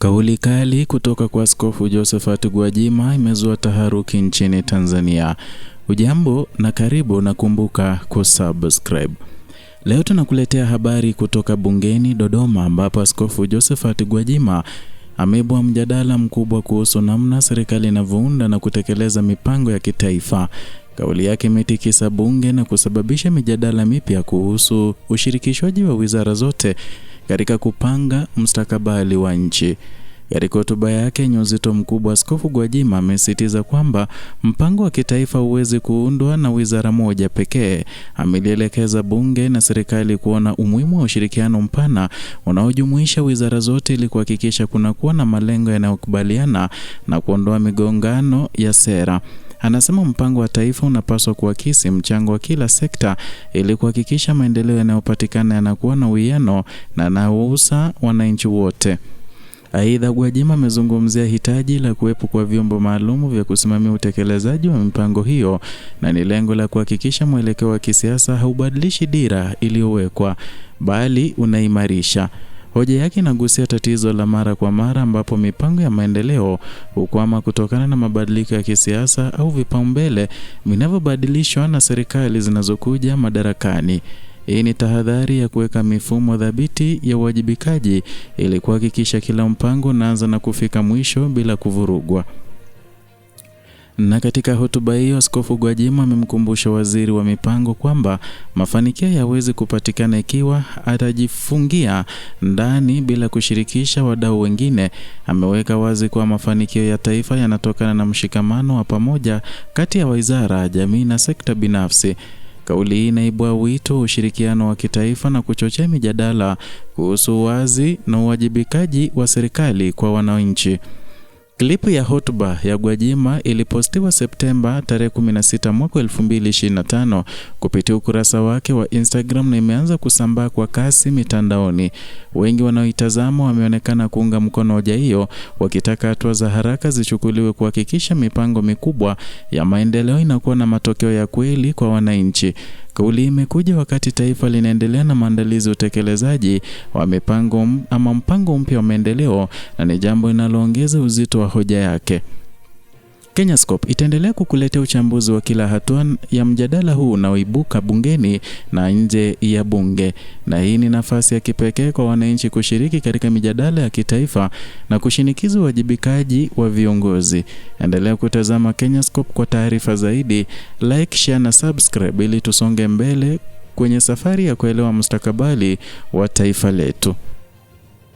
Kauli kali kutoka kwa Askofu Josephat Gwajima imezua taharuki nchini Tanzania. Ujambo na karibu na kumbuka kusubscribe. Leo tunakuletea habari kutoka bungeni Dodoma, ambapo Askofu Josephat Gwajima ameibua mjadala mkubwa kuhusu namna serikali inavyounda na kutekeleza mipango ya kitaifa. Kauli yake imetikisa bunge na kusababisha mijadala mipya kuhusu ushirikishwaji wa wizara zote katika kupanga mustakabali wa nchi. Katika hotuba yake yenye uzito mkubwa, Askofu Gwajima amesisitiza kwamba mpango wa kitaifa huwezi kuundwa na wizara moja pekee. Amelielekeza bunge na serikali kuona umuhimu wa ushirikiano mpana unaojumuisha wizara zote ili kuhakikisha kunakuwa na malengo yanayokubaliana na kuondoa migongano ya sera. Anasema mpango wa taifa unapaswa kuakisi mchango wa kila sekta ili kuhakikisha maendeleo yanayopatikana yanakuwa na uwiano na yanayohusu wananchi wote. Aidha, Gwajima amezungumzia hitaji la kuwepo kwa vyombo maalum vya kusimamia utekelezaji wa mipango hiyo, na ni lengo la kuhakikisha mwelekeo wa kisiasa haubadilishi dira iliyowekwa bali unaimarisha. Hoja yake inagusia tatizo la mara kwa mara ambapo mipango ya maendeleo hukwama kutokana na mabadiliko ya kisiasa au vipaumbele vinavyobadilishwa na serikali zinazokuja madarakani. Hii ni tahadhari ya kuweka mifumo thabiti ya uwajibikaji ili kuhakikisha kila mpango unaanza na kufika mwisho bila kuvurugwa. Na katika hotuba hiyo, Askofu Gwajima amemkumbusha waziri wa mipango kwamba mafanikio hayawezi kupatikana ikiwa atajifungia ndani bila kushirikisha wadau wengine. Ameweka wazi kuwa mafanikio ya taifa yanatokana na mshikamano wa pamoja kati ya wizara, jamii na sekta binafsi. Kauli hii inaibua wito wa ushirikiano wa kitaifa na kuchochea mijadala kuhusu uwazi na uwajibikaji wa serikali kwa wananchi. Klipu ya hotuba ya Gwajima ilipostiwa Septemba tarehe 16 mwaka 2025 kupitia ukurasa wake wa Instagram na imeanza kusambaa kwa kasi mitandaoni. Wengi wanaoitazama wameonekana kuunga mkono hoja hiyo, wakitaka hatua za haraka zichukuliwe kuhakikisha mipango mikubwa ya maendeleo inakuwa na matokeo ya kweli kwa wananchi. Kauli imekuja wakati taifa linaendelea na maandalizi ya utekelezaji wa mpango mpya wa maendeleo, na ni jambo linaloongeza uzito wa hoja yake. Kenyascope itaendelea kukuletea uchambuzi wa kila hatua ya mjadala huu unaoibuka bungeni na nje ya bunge, na hii ni nafasi ya kipekee kwa wananchi kushiriki katika mijadala ya kitaifa na kushinikiza uwajibikaji wa viongozi. Endelea kutazama Kenyascope kwa taarifa zaidi. Like, share na subscribe ili tusonge mbele kwenye safari ya kuelewa mustakabali wa taifa letu.